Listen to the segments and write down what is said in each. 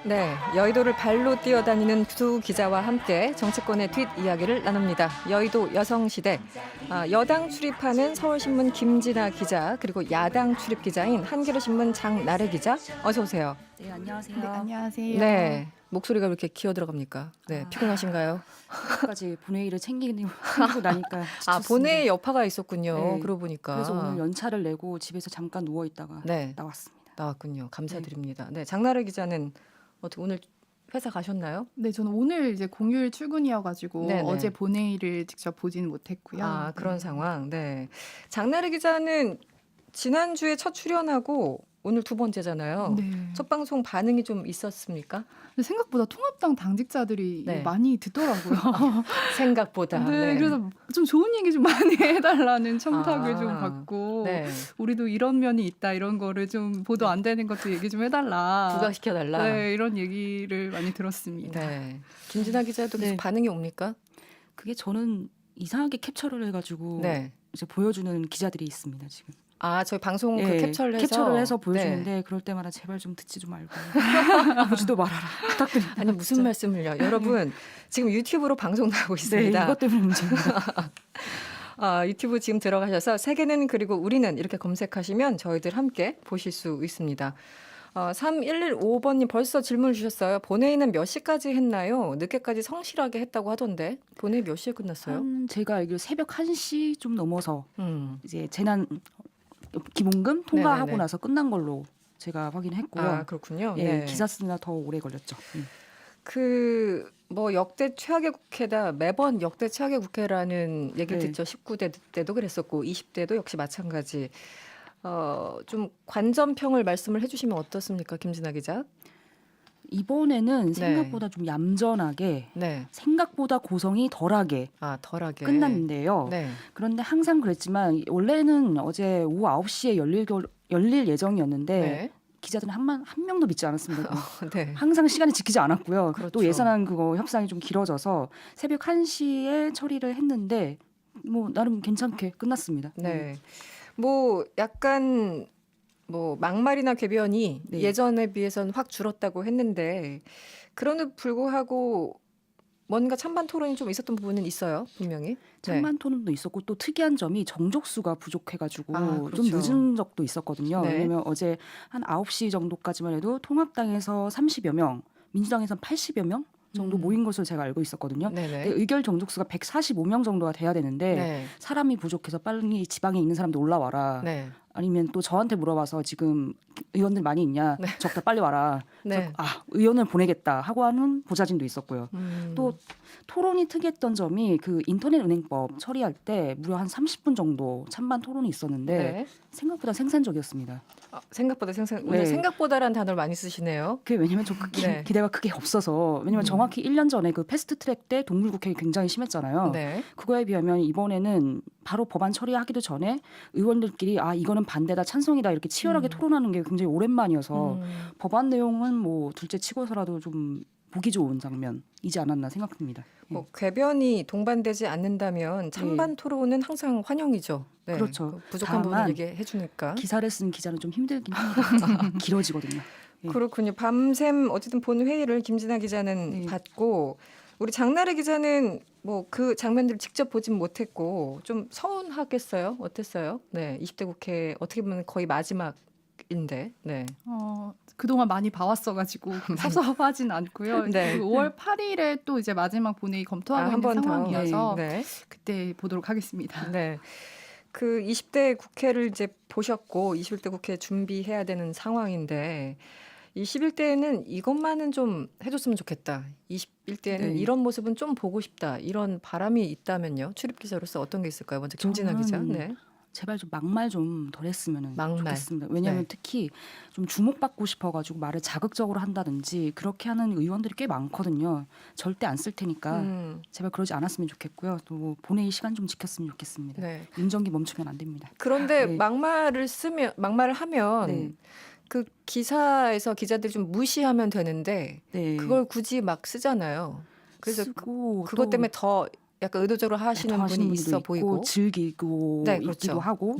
네, 여의도를 발로 뛰어다니는 두 기자와 함께 정치권의 뒷이야기를 나눕니다. 여의도 여성시대, 여당 출입하는 서울신문 김진아 기자, 그리고 야당 출입 기자인 한겨레신문 장나래 기자, 어서 오세요. 네, 안녕하세요. 네, 안녕하세요. 네, 목소리가 왜 이렇게 기어 들어갑니까? 네, 피곤하신가요? 까지 본회의를 챙기고 나니까 아, 지쳤습니다. 본회의 여파가 있었군요. 네, 그러고 보니까. 그래서 오늘 연차를 내고 집에서 잠깐 누워 있다가 네, 나왔습니다. 나왔군요. 감사드립니다. 네, 장나래 기자는 어떻게 오늘 회사 가셨나요? 네, 저는 오늘 이제 공휴일 출근이어가지고 네네. 어제 본회의를 직접 보지는 못했고요. 아, 그런 상황. 네. 장나래 기자는 지난주에 첫 출연하고 오늘 두 번째잖아요. 네. 첫 방송 반응이 좀 있었습니까? 근데 생각보다 통합당 당직자들이 네. 많이 듣더라고요. 생각보다. 네, 그래서 좀 좋은 얘기 좀 많이 해달라는 청탁을 아, 좀 받고 네. 우리도 이런 면이 있다 이런 거를 좀 보도 안 되는 것도 얘기 좀 해달라. 부각시켜달라. 네, 이런 얘기를 많이 들었습니다. 네. 김진아 기자도 계속 네. 반응이 옵니까? 그게 저는 이상하게 캡처를 해가지고 네. 이제 보여주는 기자들이 있습니다 지금. 아, 저희 방송 그 예, 캡처를 해서. 캡처를 해서 보여주는데 네. 그럴 때마다 제발 좀 듣지 좀 말고 보지도 말아라 부탁드립니다. 아니, 무슨 말씀을요. 여러분, 지금 유튜브로 방송 나오고 네, 있습니다. 이것 때문에 문제입니다. 유튜브 지금 들어가셔서 세계는 그리고 우리는 이렇게 검색하시면 저희들 함께 보실 수 있습니다. 3115번님 벌써 질문 주셨어요. 본회의는 몇 시까지 했나요? 늦게까지 성실하게 했다고 하던데 본회의 몇 시에 끝났어요? 제가 알기로 새벽 1시 좀 넘어서 이제 재난 기본금 통과하고 네네네. 나서 끝난 걸로 제가 확인했고요. 아, 그렇군요. 예, 네. 기사 쓰느라 더 오래 걸렸죠. 뭐 역대 최악의 국회다. 매번 역대 최악의 국회라는 얘기를 네. 듣죠. 19대 때도 그랬었고 20대도 역시 마찬가지. 좀 관전평을 말씀을 해주시면 어떻습니까, 김진아 기자? 이번에는 네. 생각보다 좀 얌전하게 네. 생각보다 고성이 덜하게 덜하게 끝났는데요. 네. 그런데 항상 그랬지만 원래는 어제 오후 9시에 열릴 예정이었는데 네. 기자들은 한 명도 믿지 않았습니다. 네. 항상 시간을 지키지 않았고요. 그렇죠. 또 예산안 그거 협상이 좀 길어져서 새벽 1시에 처리를 했는데 뭐 나름 괜찮게 끝났습니다. 네. 뭐 약간 뭐 막말이나 궤변이 네. 예전에 비해서는 확 줄었다고 했는데 그럼에도 불구하고 뭔가 찬반 토론이 좀 있었던 부분은 있어요, 분명히. 찬반 토론도 있었고 또 특이한 점이 정족수가 부족해가지고 그렇죠. 좀 늦은 적도 있었거든요. 네. 왜냐면 어제 한 9시 정도까지만 해도 통합당에서 30여 명, 민주당에서 80여 명 정도 모인 것으로 제가 알고 있었거든요. 네네. 근데 의결 정족수가 145명 정도가 돼야 되는데 네. 사람이 부족해서 빨리 지방에 있는 사람들 올라와라. 네. 아니면 또 저한테 물어봐서 지금 의원들 많이 있냐? 적다 빨리 와라. 네. 그래서 의원을 보내겠다 하고 하는 보좌진도 있었고요. 또 토론이 특이했던 점이 그 인터넷 은행법 처리할 때 무려 한 30분 정도 찬반 토론이 있었는데 네. 생각보다 생산적이었습니다. 생각보다 오늘 네. 생각보다라는 단어를 많이 쓰시네요. 그게 왜냐면 저 네. 기대가 크게 없어서 왜냐면 정확히 1년 전에 그 패스트트랙 때 동물국회 굉장히 심했잖아요. 네. 그거에 비하면 이번에는 바로 법안 처리하기도 전에 의원들끼리 이거는 반대다 찬성이다 이렇게 치열하게 토론하는 게 굉장히 오랜만이어서 법안 내용은 뭐 둘째 치고서라도 좀 보기 좋은 장면이지 않았나 생각합니다. 뭐 궤변이 동반되지 않는다면 찬반 토론은 항상 환영이죠. 네. 그렇죠. 그 부족한 부분 다만 얘기해 주니까. 기사를 쓴 기자는 좀 힘들긴 합니다. 길어지거든요. 예. 그렇군요. 밤샘 어쨌든 본 회의를 김진아 기자는 네. 봤고 우리 장나래 기자는 뭐 그 장면들을 직접 보진 못했고 좀 서운하겠어요. 어땠어요? 네, 20대 국회 어떻게 보면 거의 마지막인데. 네. 그동안 많이 봐왔어가지고 섭섭하진 않고요. 네. 5월 8일에 또 이제 마지막 본회의 검토하고 한 있는 번 더. 상황이어서 네. 그때 보도록 하겠습니다. 네. 그 20대 국회를 이제 보셨고 21대 국회 준비해야 되는 상황인데 21대에는 이것만은 좀 해줬으면 좋겠다. 21대에는 네. 이런 모습은 좀 보고 싶다. 이런 바람이 있다면요. 출입 기자로서 어떤 게 있을까요? 먼저 김진아 기자. 저는 네. 제발 좀 막말 좀 덜 했으면 막말. 좋겠습니다. 왜냐하면 네. 특히 좀 주목받고 싶어가지고 말을 자극적으로 한다든지 그렇게 하는 의원들이 꽤 많거든요. 절대 안 쓸 테니까 제발 그러지 않았으면 좋겠고요. 또 본회의 시간 좀 지켰으면 좋겠습니다. 네. 운전기 멈추면 안 됩니다. 그런데 네. 막말을 하면 네. 그 기사에서 기자들이 좀 무시하면 되는데 네. 그걸 굳이 막 쓰잖아요. 그래서 쓰고 그것 또 때문에 더 약간 의도적으로 하시는 분이 분도 있어 있고, 보이고 즐기고 네, 있기도 그렇죠. 하고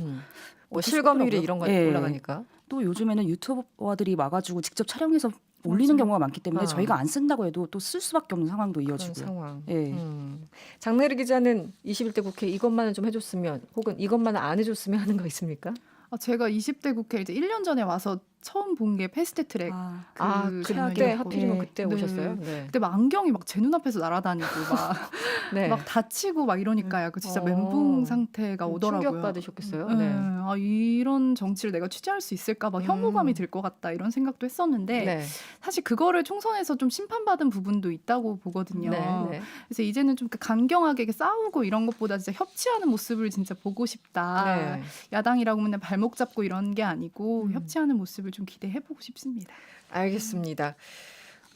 뭐 실검률이 그렇더라고요. 이런 거 네. 올라가니까 또 요즘에는 유튜버들이 와가지고 직접 촬영해서 올리는 맞아요. 경우가 많기 때문에 아. 저희가 안 쓴다고 해도 또 쓸 수밖에 없는 상황도 그런 이어지고요. 상황. 예. 장내리 기자는 21대 국회 이것만은 좀 해줬으면 혹은 이것만은 안 해줬으면 하는 거 있습니까? 제가 20대 국회 이제 1년 전에 와서 처음 본 게 패스트트랙 그 그때 장면이었거든요. 하필이면 그때 네. 오셨어요? 네. 그때 막 안경이 막 제 눈앞에서 날아다니고 네. 막 다치고 막 이러니까 약간 진짜 어. 멘붕 상태가 오더라고요. 충격 받으셨겠어요? 네. 네. 이런 정치를 내가 취재할 수 있을까 막 혐오감이 들 것 같다 이런 생각도 했었는데 네. 사실 그거를 총선에서 좀 심판받은 부분도 있다고 보거든요. 네. 네. 그래서 이제는 좀 강경하게 이렇게 싸우고 이런 것보다 진짜 협치하는 모습을 진짜 보고 싶다. 네. 야당이라고 맨날 발목 잡고 이런 게 아니고 음. 협치하는 모습을 좀 기대해보고 싶습니다. 알겠습니다.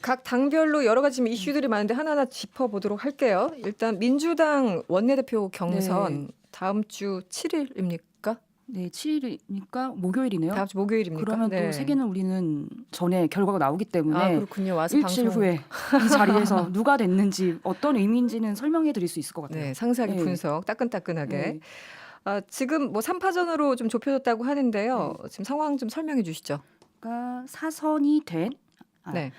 각 당별로 여러 가지 이슈들이 많은데 하나하나 짚어보도록 할게요. 일단 민주당 원내대표 경선 다음 주 7일입니까? 네, 7일이니까 목요일이네요. 다음 주 목요일입니까? 그러면 네. 또 세계는 우리는 전에 결과가 나오기 때문에 그렇군요. 와서 일주일 방송. 후에 이 자리에서 누가 됐는지 어떤 의미인지는 설명해 드릴 수 있을 것 같아요. 네, 상세하게 네. 분석, 따끈따끈하게. 네. 지금 뭐 3파전으로 좀 좁혀졌다고 하는데요. 지금 상황 좀 설명해 주시죠. 그러니까 사선이 된 네.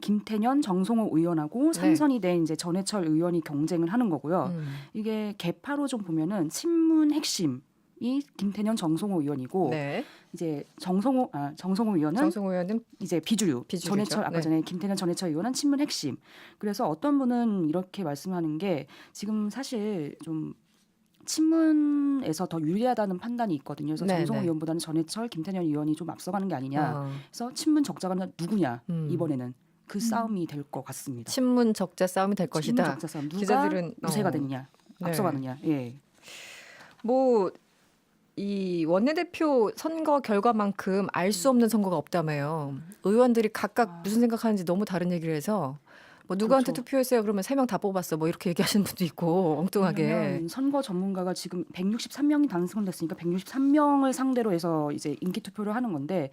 김태년, 정성호 의원하고 네. 3선이 된 이제 전해철 의원이 경쟁을 하는 거고요. 이게 개파로 좀 보면은 친문 핵심이 김태년, 정성호 의원이고 네. 이제 정성호 의원은 정성호 의원은 이제 비주류, 비주류죠. 전해철 아까 네. 전에 김태년 전해철 의원은 친문 핵심. 그래서 어떤 분은 이렇게 말씀하는 게 지금 사실 좀 친문에서 더 유리하다는 판단이 있거든요. 그래서 네, 정성호 네. 의원보다는 전해철, 김태년 의원이 좀 앞서가는 게 아니냐. 어, 그래서 친문 적자가 누구냐 이번에는 그 음. 싸움이 될 것 같습니다. 친문 적자 싸움이 될 친문 것이다. 적자 싸움 누가 기자들은 우세가 됐냐, 네. 앞서가느냐. 예. 뭐 이 원내대표 선거 결과만큼 알 수 없는 선거가 없다며요. 의원들이 각각 무슨 생각하는지 너무 다른 얘기를 해서 뭐 누구한테 그렇죠. 투표했어요? 그러면 3명 다 뽑았어. 뭐 이렇게 얘기하시는 분도 있고 엉뚱하게. 왜냐면 선거 전문가가 지금 163명이 당선됐으니까 163명을 상대로 해서 이제 인기 투표를 하는 건데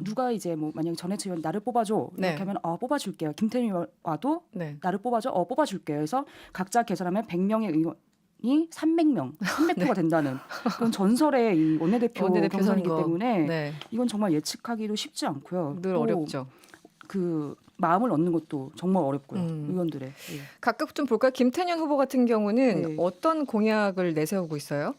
누가 이제 뭐 만약에 전해철 의원 나를 뽑아줘 이렇게 네. 하면 뽑아줄게요. 김태년 의원 와도 네. 나를 뽑아줘 뽑아줄게요. 그래서 각자 계산하면 100명의 의원이 300명, 300표가 된다는 그런 전설의 이 원내대표 경선이기 선거. 때문에 네. 이건 정말 예측하기도 쉽지 않고요. 늘 또 어렵죠. 그 마음을 얻는 것도 정말 어렵고요. 의원들의. 예. 각각 좀 볼까요? 김태년 후보 같은 경우는 네. 어떤 공약을 내세우고 있어요?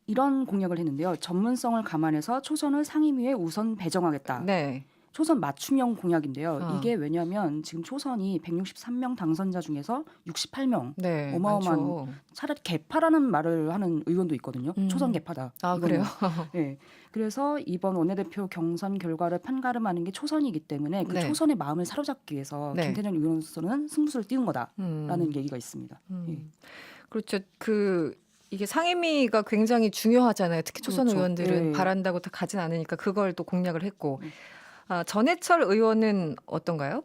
이런 공약을 했는데요. 전문성을 감안해서 초선을 상임위에 우선 배정하겠다. 네. 초선 맞춤형 공약인데요. 아. 이게 왜냐하면 지금 초선이 163명 당선자 중에서 68명. 네. 어마어마한 많죠. 차라리 개파라는 말을 하는 의원도 있거든요. 초선 개파다. 아, 이거는. 그래요? 네. 그래서 이번 원내대표 경선 결과를 판가름하는 게 초선이기 때문에 그 네. 초선의 마음을 사로잡기 위해서 네. 김태년 의원으로서는 승부수를 띄운 거다라는 얘기가 있습니다. 예. 그렇죠. 이게 상임위가 굉장히 중요하잖아요. 특히 초선 그렇죠. 의원들은 네. 바란다고 다 가진 않으니까 그걸 또 공략을 했고. 전해철 의원은 어떤가요?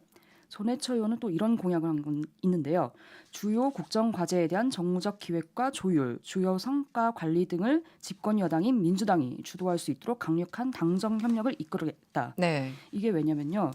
전해철 의원은 또 이런 공약을 한 건 있는데요. 주요 국정 과제에 대한 정무적 기획과 조율, 주요 성과 관리 등을 집권 여당인 민주당이 주도할 수 있도록 강력한 당정 협력을 이끌겠다. 네. 이게 왜냐면요.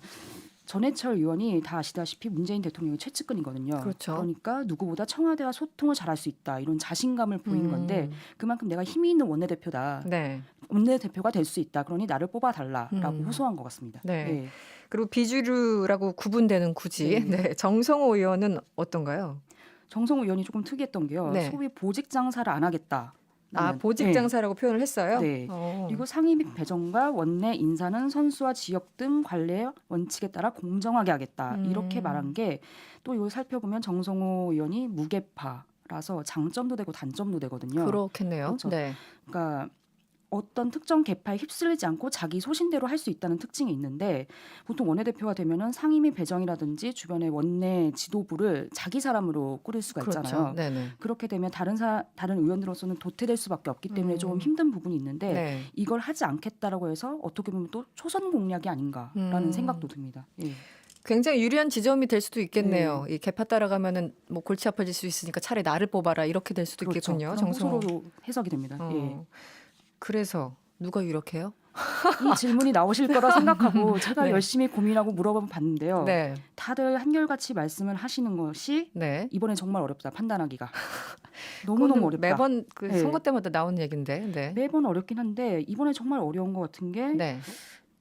전해철 의원이 다 아시다시피 문재인 대통령의 최측근이거든요. 그렇죠. 그러니까 누구보다 청와대와 소통을 잘할 수 있다. 이런 자신감을 보인 건데 그만큼 내가 힘이 있는 원내대표다. 네. 원내대표가 될 수 있다. 그러니 나를 뽑아달라라고 호소한 것 같습니다. 네. 예. 그리고 비주류라고 구분되는 굳이 네. 정성호 의원은 어떤가요? 정성호 의원이 조금 특이했던 게요. 네. 소위 보직 장사를 안 하겠다. 보직 장사라고 표현을 했어요? 네. 어. 그리고 상임위 배정과 원내 인사는 선수와 지역 등 관례 원칙에 따라 공정하게 하겠다. 이렇게 말한 게 또 이걸 살펴보면 정성호 의원이 무개파라서 장점도 되고 단점도 되거든요. 그렇겠네요. 그렇죠. 네. 그러니까 어떤 특정 계파에 휩쓸리지 않고 자기 소신대로 할 수 있다는 특징이 있는데 보통 원내대표가 되면은 상임위 배정이라든지 주변의 원내 지도부를 자기 사람으로 꾸릴 수가 있잖아요. 그렇죠. 네네. 그렇게 되면 다른 의원들로서는 도태될 수밖에 없기 때문에 조금 힘든 부분이 있는데 네. 이걸 하지 않겠다라고 해서 어떻게 보면 또 초선 공략이 아닌가라는 생각도 듭니다. 예. 굉장히 유리한 지점이 될 수도 있겠네요. 이 개파 따라가면은 뭐 골치 아파질 수 있으니까 차라리 나를 뽑아라 이렇게 될 수도 그렇죠. 있겠군요. 그런 정성호. 호소로 해석이 됩니다. 예. 그래서 누가 유력해요? 이 질문이 나오실 거라 생각하고 제가 네. 열심히 고민하고 물어봐 봤는데요. 네. 다들 한결같이 말씀을 하시는 것이 네. 이번에 정말 어렵다. 판단하기가. 너무너무 어렵다. 매번 그 네. 선거 때마다 나오는 얘기인데. 네. 매번 어렵긴 한데 이번에 정말 어려운 것 같은 게 네.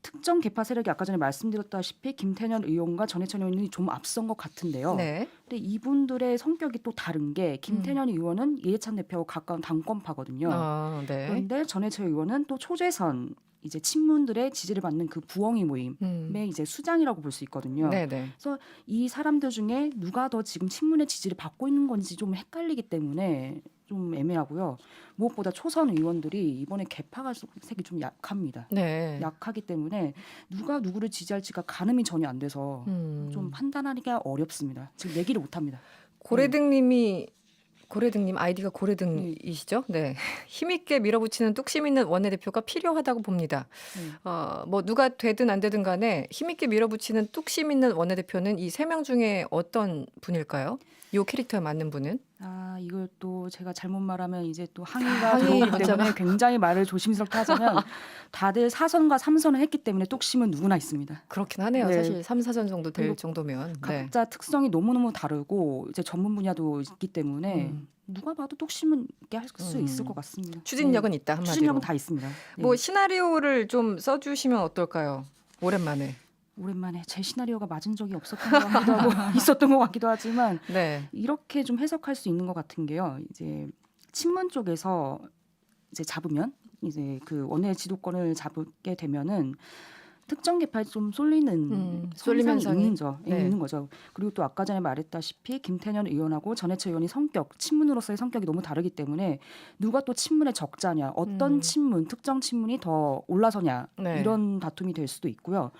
특정 계파 세력이 아까 전에 말씀드렸다시피 김태년 의원과 전해철 의원이 좀 앞선 것 같은데요. 네. 근데 이분들의 성격이 또 다른 게 김태년 의원은 이해찬 대표하고 가까운 당권파거든요. 아, 네. 그런데 전해철 의원은 또 초재선 이제 친문들의 지지를 받는 그 부엉이 모임의 이제 수장이라고 볼 수 있거든요. 네, 네. 그래서 이 사람들 중에 누가 더 지금 친문의 지지를 받고 있는 건지 좀 헷갈리기 때문에 좀 애매하고요. 무엇보다 초선 의원들이 이번에 개파가 색이 좀 약합니다. 네. 약하기 때문에 누가 누구를 지지할지가 가늠이 전혀 안 돼서 좀 판단하기가 어렵습니다. 지금 내기를 못합니다. 고래등님 아이디가 고래등이시죠? 네. 힘있게 밀어붙이는 뚝심 있는 원내대표가 필요하다고 봅니다. 뭐 누가 되든 안 되든 간에 힘있게 밀어붙이는 뚝심 있는 원내대표는 이 3명 중에 어떤 분일까요? 요 캐릭터에 맞는 분은? 아 이걸 또 제가 잘못 말하면 이제 또 항의가 항의 들어오기 문자가. 때문에 굉장히 말을 조심스럽게 하자면 다들 4선과 3선을 했기 때문에 뚝심은 누구나 있습니다. 그렇긴 하네요. 네. 사실 3, 4전 정도 될 그리고 정도면. 네. 각자 특성이 너무너무 다르고 이제 전문 분야도 있기 때문에 누가 봐도 뚝심은 있게 할 수 있을 것 같습니다. 추진력은 있다 한마디로. 추진력은 다 있습니다. 네. 뭐 시나리오를 좀 써주시면 어떨까요? 오랜만에. 오랜만에 제 시나리오가 맞은 적이 없었던 것 같기도 하고 있었던 것 같기도 하지만 네. 이렇게 좀 해석할 수 있는 것 같은 게요. 이제 친문 쪽에서 이제 잡으면 이제 그 원내 지도권을 잡게 되면은 특정 계파에 좀 쏠리는 쏠림 현상이 현상이? 네. 있는 거죠. 그리고 또 아까 전에 말했다시피 김태년 의원하고 전해철 의원이 친문으로서의 성격이 너무 다르기 때문에 누가 또 친문의 적자냐, 어떤 친문, 특정 친문이 더 올라서냐 네. 이런 다툼이 될 수도 있고요.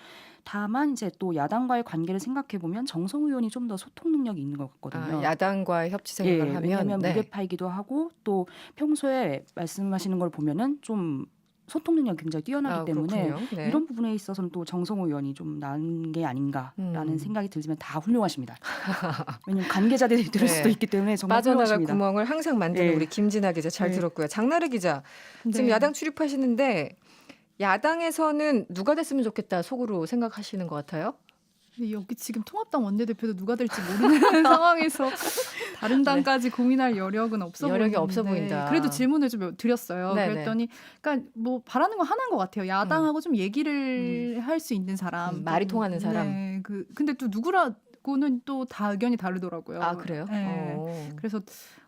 다만 이제 또 야당과의 관계를 생각해 보면 정성우 의원이 좀 더 소통 능력이 있는 것 같거든요. 아, 야당과의 협치 생각을 하면 왜냐하면 네. 무게파이기도 하고 또 평소에 말씀하시는 걸 보면은 좀 소통 능력이 굉장히 뛰어나기 때문에 그렇군요. 네. 이런 부분에 있어서는 또 정성호 의원이 좀 나은 게 아닌가라는 생각이 들지만 다 훌륭하십니다. 왜냐하면 관계자들이 들을 네. 수도 있기 때문에 정말 빠져나갈 훌륭하십니다. 구멍을 항상 만드는 네. 우리 김진아 기자 잘 네. 들었고요. 장나래 기자 지금 네. 야당 출입하시는데 야당에서는 누가 됐으면 좋겠다 속으로 생각하시는 것 같아요? 근데 여기 지금 통합당 원내대표도 누가 될지 모르는 상황에서 다른 당까지 고민할 여력은 없어 여력이 보이는데 없어 보인다. 그래도 질문을 좀 드렸어요. 네네. 그랬더니 그러니까 뭐 바라는 건 하나인 것 같아요. 야당하고 좀 얘기를 할 수 있는 사람, 말이 통하는 사람. 네, 근데 또 누구라고는 또 다 의견이 다르더라고요. 아 그래요? 네. 그래서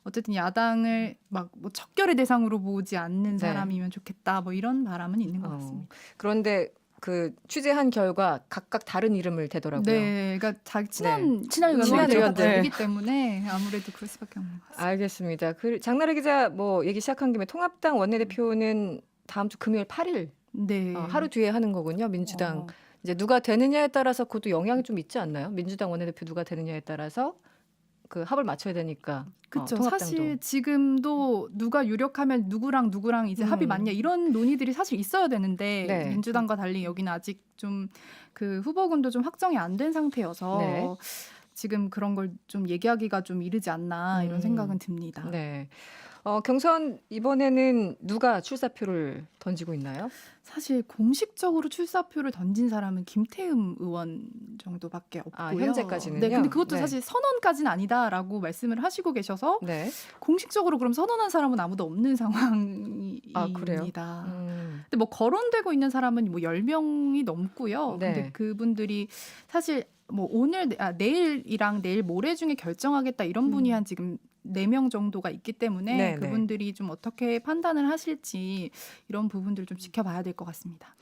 어쨌든 야당을 막 뭐 척결의 대상으로 보지 않는 네. 사람이면 좋겠다. 뭐 이런 바람은 있는 것 같습니다. 그런데 그 취재한 결과 각각 다른 이름을 대더라고요. 네, 그러니까 자기 친한 친한 의원들. 의원들이기 때문에 아무래도 그럴 수밖에 없는 것 같습니다. 알겠습니다. 장나래 기자 뭐 얘기 시작한 김에 통합당 원내대표는 다음 주 금요일 8일 네, 하루 뒤에 하는 거군요. 민주당 이제 누가 되느냐에 따라서 그것도 영향이 좀 있지 않나요? 민주당 원내대표 누가 되느냐에 따라서 그 합을 맞춰야 되니까. 그렇죠. 통합당도. 사실 지금도 누가 유력하면 누구랑 이제 합이 맞냐 이런 논의들이 사실 있어야 되는데 네. 민주당과 달리 여기는 아직 좀 그 후보군도 좀 확정이 안 된 상태여서 네. 지금 그런 걸 좀 얘기하기가 좀 이르지 않나 이런 생각은 듭니다. 네. 경선 이번에는 누가 출사표를 던지고 있나요? 사실 공식적으로 출사표를 던진 사람은 김태흠 의원 정도밖에 없고요. 아, 현재까지는요? 네, 근데 그것도 네. 사실 선언까지는 아니다라고 말씀을 하시고 계셔서 네. 공식적으로 그럼 선언한 사람은 아무도 없는 상황입니다. 아, 그래요? 근데 뭐 거론되고 있는 사람은 뭐 10명이 넘고요. 네. 근데 그분들이 사실 뭐 내일이랑 내일 모레 중에 결정하겠다 이런 분이 한 지금 4명 정도가 있기 때문에 네, 그분들이 좀 어떻게 판단을 하실지 이런 부분들 좀 지켜봐야 될 것 같습니다.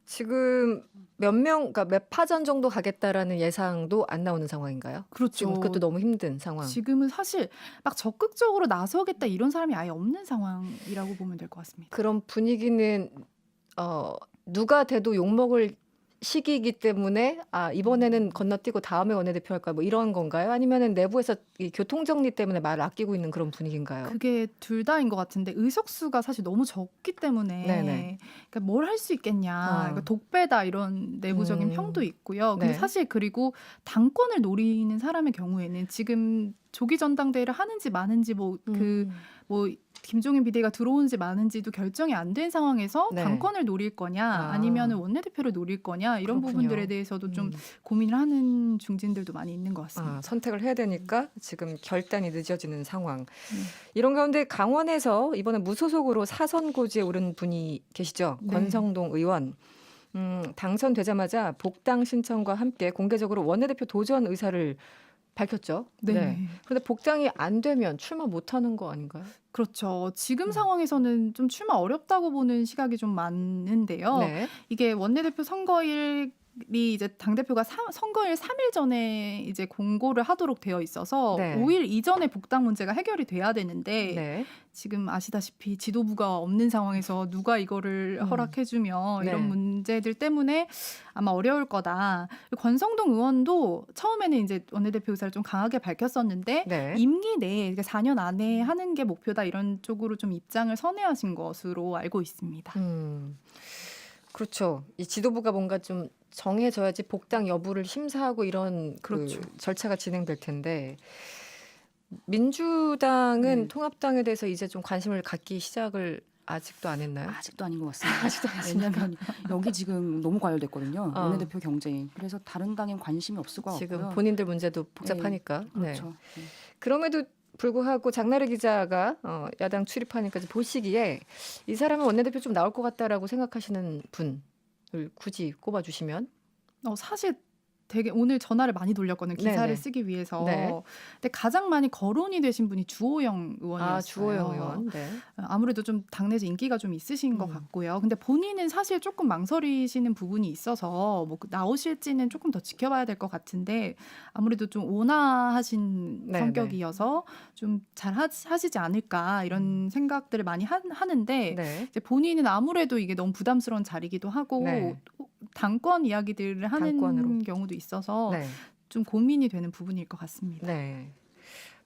지금 그러니까 몇 파전 정도 가겠다라는 예상도 안 나오는 상황인가요? 그렇죠. 지금 그것도 너무 힘든 상황. 지금은 사실 막 적극적으로 나서겠다 이런 사람이 아예 없는 상황이라고 보면 될 것 같습니다. 그런 분위기는 누가 돼도 욕먹을 시기이기 때문에 이번에는 건너뛰고 다음에 원내대표 할까 뭐 이런 건가요? 아니면은 내부에서 이 교통 정리 때문에 말을 아끼고 있는 그런 분위기인가요? 그게 둘 다인 것 같은데 의석수가 사실 너무 적기 때문에 네네. 그러니까 뭘 할 수 있겠냐 그러니까 독배다 이런 내부적인 평도 있고요. 근데 네. 사실 그리고 당권을 노리는 사람의 경우에는 지금 조기 전당대회를 하는지 마는지 뭐 김종인 비대위가 들어오는지 마는지도 결정이 안 된 상황에서 네. 당권을 노릴 거냐 아니면 원내대표를 노릴 거냐 이런 그렇군요. 부분들에 대해서도 좀 고민을 하는 중진들도 많이 있는 것 같습니다. 선택을 해야 되니까 지금 결단이 늦어지는 상황. 이런 가운데 강원에서 이번에 무소속으로 사선 고지에 오른 분이 계시죠. 네. 권성동 의원. 당선되자마자 복당 신청과 함께 공개적으로 원내대표 도전 의사를 밝혔죠. 네. 그런데 복당이 안 되면 출마 못하는 거 아닌가요? 그렇죠. 지금 상황에서는 좀 출마 어렵다고 보는 시각이 좀 많은데요. 네. 이게 원내대표 선거일이 이제 당대표가 선거일 3일 전에 이제 공고를 하도록 되어 있어서 네. 5일 이전에 복당 문제가 해결이 돼야 되는데 네. 지금 아시다시피 지도부가 없는 상황에서 누가 이거를 허락해주며 네. 이런 문제들 때문에 아마 어려울 거다. 권성동 의원도 처음에는 이제 원내대표 의사를 좀 강하게 밝혔었는데 네. 임기 내에 그러니까 4년 안에 하는 게 목표다 이런 쪽으로 좀 입장을 선회하신 것으로 알고 있습니다. 그렇죠. 이 지도부가 뭔가 좀 정해져야지 복당 여부를 심사하고 이런 그렇죠. 그 절차가 진행될 텐데 민주당은 네. 통합당에 대해서 이제 좀 관심을 갖기 시작을 아직도 안 했나요? 아직도 아닌 것 같습니다. 아직도 안 했습니까? 왜냐하면 여기 지금 너무 과열됐거든요. 어. 원내대표 경쟁이. 그래서 다른 당엔 관심이 없을 것 지금 같고요. 본인들 문제도 복잡하니까. 네. 그렇죠. 네. 그럼에도 불구하고 장나래 기자가 야당 출입하니까 보시기에 이 사람은 원내대표 좀 나올 것 같다라고 생각하시는 분을 굳이 꼽아주시면 사실 되게 오늘 전화를 많이 돌렸거든요. 기사를 네네. 쓰기 위해서. 네. 근데 가장 많이 거론이 되신 분이 주호영 의원이었어요. 주호영 의원. 네. 아무래도 좀 당내에서 인기가 좀 있으신 것 같고요. 근데 본인은 사실 조금 망설이시는 부분이 있어서 뭐 나오실지는 조금 더 지켜봐야 될 것 같은데 아무래도 좀 온화하신 네네. 성격이어서 좀 잘 하시지 않을까 이런 생각들을 많이 하는데 네. 이제 본인은 아무래도 이게 너무 부담스러운 자리이기도 하고 네. 당권 이야기들을 하는 당권으로. 경우도 있어서 네. 좀 고민이 되는 부분일 것 같습니다. 네.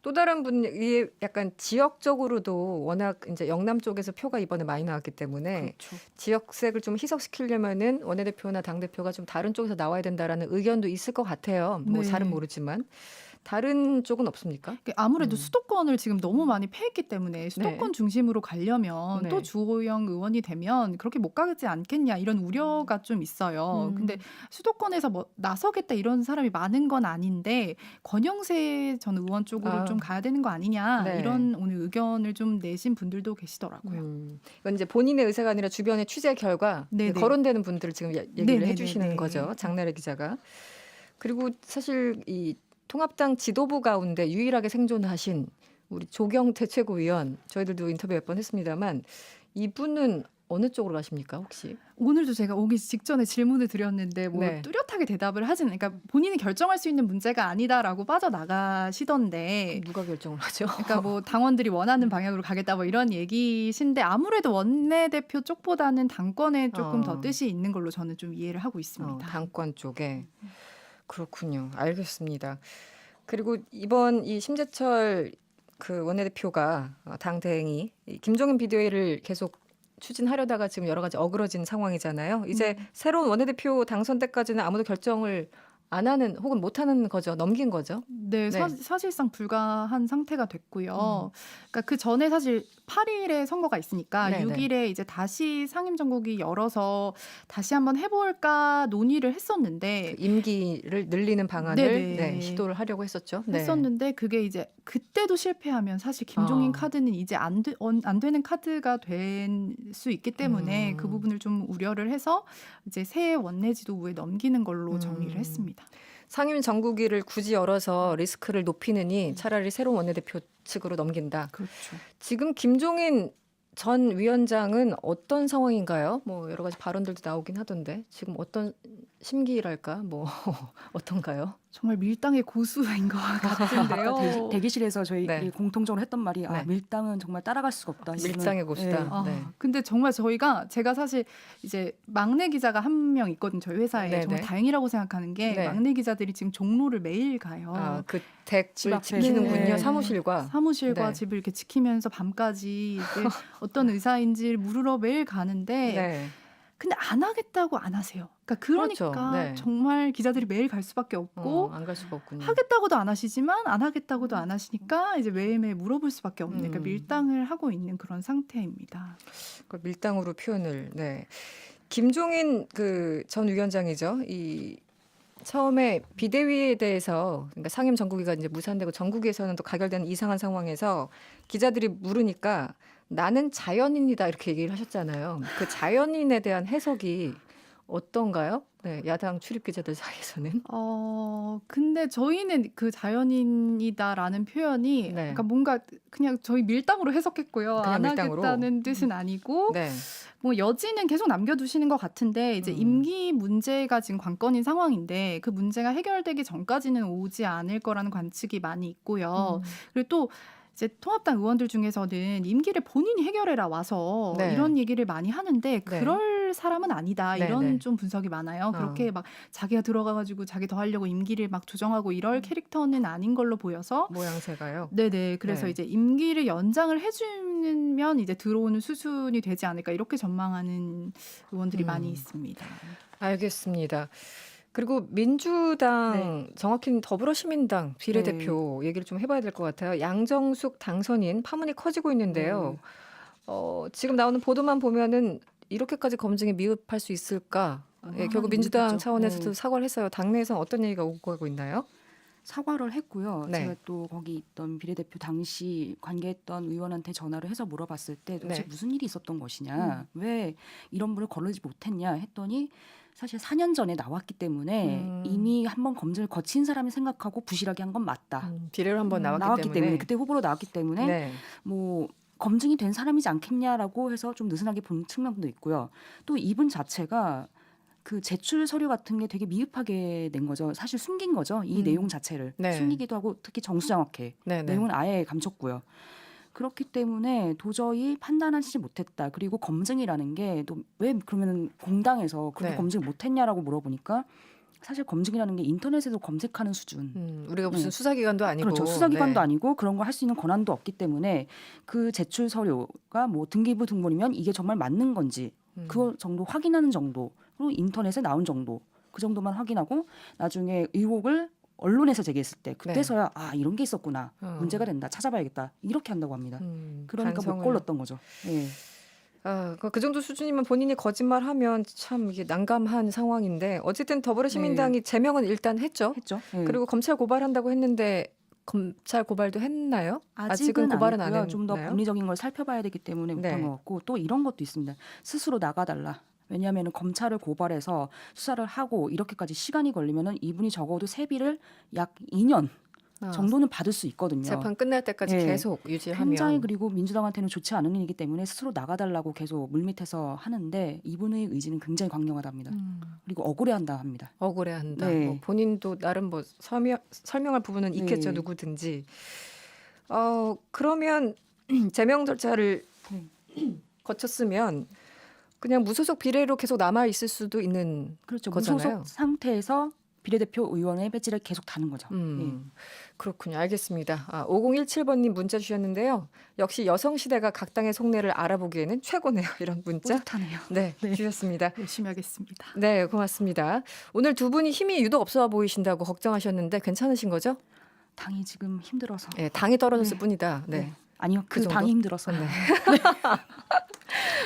또 다른 분이 약간 지역적으로도 워낙 이제 영남 쪽에서 표가 이번에 많이 나왔기 때문에 그렇죠. 지역색을 좀 희석시키려면은 원내대표나 당대표가 좀 다른 쪽에서 나와야 된다라는 의견도 있을 것 같아요. 뭐 네. 잘은 모르지만 다른 쪽은 없습니까? 아무래도 수도권을 지금 너무 많이 패했기 때문에 수도권 중심으로 가려면 네. 또 주호영 의원이 되면 그렇게 못 가지 않겠냐 이런 우려가 좀 있어요. 근데 수도권에서 뭐 나서겠다 이런 사람이 많은 건 아닌데 권영세 전 의원 쪽으로 좀 가야 되는 거 아니냐 네. 이런 오늘 의견을 좀 내신 분들도 계시더라고요. 이건 이제 본인의 의사가 아니라 주변의 취재 결과 네네. 거론되는 분들을 지금 얘기를 네네네네. 해주시는 거죠. 장나래 기자가. 그리고 사실 이 통합당 지도부 가운데 유일하게 생존하신 우리 조경태 최고위원 저희들도 인터뷰 몇 번 했습니다만 이분은 어느 쪽으로 가십니까 혹시? 오늘도 제가 오기 직전에 질문을 드렸는데 뭐 네. 뚜렷하게 대답을 하지는 그러니까 본인이 결정할 수 있는 문제가 아니다라고 빠져나가시던데 누가 결정을 하죠? 그러니까 뭐 당원들이 원하는 방향으로 가겠다 뭐 이런 얘기신데 아무래도 원내대표 쪽보다는 당권에 조금 더 뜻이 있는 걸로 저는 좀 이해를 하고 있습니다. 당권 쪽에. 그렇군요. 알겠습니다. 그리고 이번 이 심재철 그 원내대표가 당대행이 이 김종인 비대위를 계속 추진하려다가 지금 여러 가지 어그러진 상황이잖아요. 이제 새로운 원내대표 당선 때까지는 아무도 결정을 안 하는 혹은 못 하는 거죠. 넘긴 거죠. 네, 네. 사실상 불가한 상태가 됐고요. 그러니까 그 전에 사실 8일에 선거가 있으니까 네네. 6일에 이제 다시 상임정국이 열어서 다시 한번 해볼까 논의를 했었는데 임기를 늘리는 방안을 네네. 시도를 하려고 했었죠. 네. 했었는데 그게 이제 그때도 실패하면 사실 김종인 카드는 이제 안 되는 카드가 될 수 있기 때문에 그 부분을 좀 우려를 해서 이제 새 원내지도부에 넘기는 걸로 정리를 했습니다. 상임 정국위를 굳이 열어서 리스크를 높이느니 차라리 새로운 원내대표 측으로 넘긴다. 그렇죠. 지금 김종인 전 위원장은 어떤 상황인가요? 뭐 여러 가지 발언들도 나오긴 하던데 지금 어떤 심기랄까 뭐 어떤가요? 정말 밀당의 고수인 것 같은데요. 대기실에서 저희 네. 공통적으로 했던 말이 네. 밀당은 정말 따라갈 수가 없다. 밀당의 고수다. 네. 아, 네. 근데 정말 제가 사실 이제 막내 기자가 한 명 있거든요. 저희 회사에 네네. 정말 다행이라고 생각하는 게 네. 막내 기자들이 지금 종로를 매일 가요. 그 댁을 집 앞에. 지키는군요. 네. 사무실과. 사무실과 네. 집을 이렇게 지키면서 밤까지 이제 어떤 의사인지를 물으러 매일 가는데 네. 근데 안 하겠다고 안 하세요. 그러니까 그렇죠. 네. 정말 기자들이 매일 갈 수밖에 없고 안 갈 수가 없군요. 하겠다고도 안 하시지만 안 하겠다고도 안 하시니까 이제 매일매일 물어볼 수밖에 없는 그러니까 밀당을 하고 있는 그런 상태입니다. 그 밀당으로 표현을. 네. 김종인 그 전 위원장이죠. 이 처음에 비대위에 대해서 그러니까 상임 정국위가 이제 무산되고 정국위에서는 또 가결되는 이상한 상황에서 기자들이 물으니까 나는 자연인이다 이렇게 얘기를 하셨잖아요. 그 자연인에 대한 해석이 어떤가요? 네, 야당 출입 기자들 사이에서는. 근데 저희는 그 자연인이다라는 표현이 네. 그러니까 뭔가 그냥 저희 밀당으로 해석했고요. 그냥 안 밀당으로? 하겠다는 뜻은 아니고 네. 뭐 여지는 계속 남겨두시는 것 같은데 이제 임기 문제가 지금 관건인 상황인데 그 문제가 해결되기 전까지는 오지 않을 거라는 관측이 많이 있고요. 그리고 또 이제 통합당 의원들 중에서는 임기를 본인이 해결해라 와서 네. 이런 얘기를 많이 하는데 그럴 사람은 아니다 네, 이런 네. 좀 분석이 많아요. 그렇게 막 자기가 들어가가지고 자기 더 하려고 임기를 막 조정하고 이럴 캐릭터는 아닌 걸로 보여서 모양새가요. 네네. 그래서 네. 이제 임기를 연장을 해주면 이제 들어오는 수순이 되지 않을까 이렇게 전망하는 의원들이 많이 있습니다. 알겠습니다. 그리고 민주당 정확히는 더불어시민당 비례대표 얘기를 좀 해봐야 될 것 같아요. 양정숙 당선인 파문이 커지고 있는데요. 지금 나오는 보도만 보면은 이렇게까지 검증에 미흡할 수 있을까? 예, 결국 민주당 미흡하죠. 차원에서도 네. 사과를 했어요. 당내에서는 어떤 얘기가 오고 가고 있나요? 사과를 했고요. 네. 제가 또 거기 있던 비례대표 당시 관계했던 의원한테 전화를 해서 물어봤을 때 도대체 네. 무슨 일이 있었던 것이냐, 왜 이런 분을 거르지 못했냐 했더니 사실 4년 전에 나왔기 때문에 이미 한번 검증을 거친 사람이 생각하고 부실하게 한 건 맞다. 비례로 한번 나왔기 때문에. 그때 후보로 나왔기 때문에 네. 뭐 검증이 된 사람이지 않겠냐라고 해서 좀 느슨하게 본 측면도 있고요. 또 이분 자체가 그 제출 서류 같은 게 되게 미흡하게 낸 거죠. 사실 숨긴 거죠. 이 내용 자체를 네. 숨기기도 하고 특히 정수장학회 네, 네. 내용은 아예 감췄고요. 그렇기 때문에 도저히 판단하지 못했다. 그리고 검증이라는 게 또 왜 그러면 공당에서 그렇게 네. 검증 못했냐라고 물어보니까 사실 검증이라는 게 인터넷에서 검색하는 수준. 우리가 무슨 수사기관도 아니고. 그렇죠. 수사기관도 네. 아니고 그런 거 할 수 있는 권한도 없기 때문에 그 제출 서류가 뭐 등기부 등본이면 이게 정말 맞는 건지 그 정도 확인하는 정도, 그리고 인터넷에 나온 정도, 그 정도만 확인하고 나중에 의혹을 언론에서 제기했을 때 그때서야 아 이런 게 있었구나, 문제가 된다, 찾아봐야겠다 이렇게 한다고 합니다. 그러니까 못 반성을. 걸렀던 거죠. 예. 그 정도 수준이면 본인이 거짓말하면 참 이게 난감한 상황인데 어쨌든 더불어시민당이 제명은 일단 했죠. 했죠. 예. 그리고 검찰 고발한다고 했는데 검찰 고발도 했나요? 아직은 고발은 안 아니고요. 했나요? 좀 더 법리적인 걸 살펴봐야 되기 때문에 못한 네. 것 같고, 또 이런 것도 있습니다. 스스로 나가달라. 왜냐하면 검찰을 고발해서 수사를 하고 이렇게까지 시간이 걸리면은 이분이 적어도 세비를 약 2년 정도는 받을 수 있거든요. 재판 끝날 때까지 예. 계속 유지하면. 굉장히 그리고 민주당한테는 좋지 않은 일이기 때문에 스스로 나가달라고 계속 물밑에서 하는데 이분의 의지는 굉장히 강력하답니다. 그리고 억울해한다 합니다. 억울해한다. 네. 뭐 본인도 나름 뭐 설명할 부분은 있겠죠. 네. 누구든지. 그러면 제명 절차를 거쳤으면 그냥 무소속 비례로 계속 남아 있을 수도 있는 그렇죠. 거잖아요. 무소속 상태에서 비례대표 의원의 배지를 계속 다는 거죠. 그렇군요. 알겠습니다. 5017번님 문자 주셨는데요. 역시 여성시대가 각 당의 속내를 알아보기에는 최고네요. 이런 문자. 뿌듯하네요. 네, 주셨습니다. 열심히 하겠습니다. 네, 고맙습니다. 오늘 두 분이 힘이 유독 없어 보이신다고 걱정하셨는데 괜찮으신 거죠? 당이 지금 힘들어서. 네, 당이 떨어졌을 뿐이다. 네. 아니요, 그 그 정도? 당이 힘들어서. 네.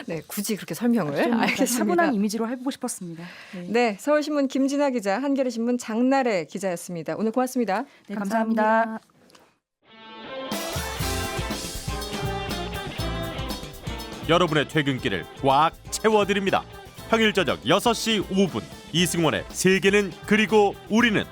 네, 굳이 그렇게 설명을. 좀 알겠습니다. 차분한 이미지로 해보고 싶었습니다. 네, 서울신문 김진아 기자, 한겨레신문 장나래 기자였습니다. 오늘 고맙습니다. 네, 감사합니다. 여러분의 퇴근길을 꽉 채워드립니다. 평일 저녁 6시 5분 이승원의 세계는 그리고 우리는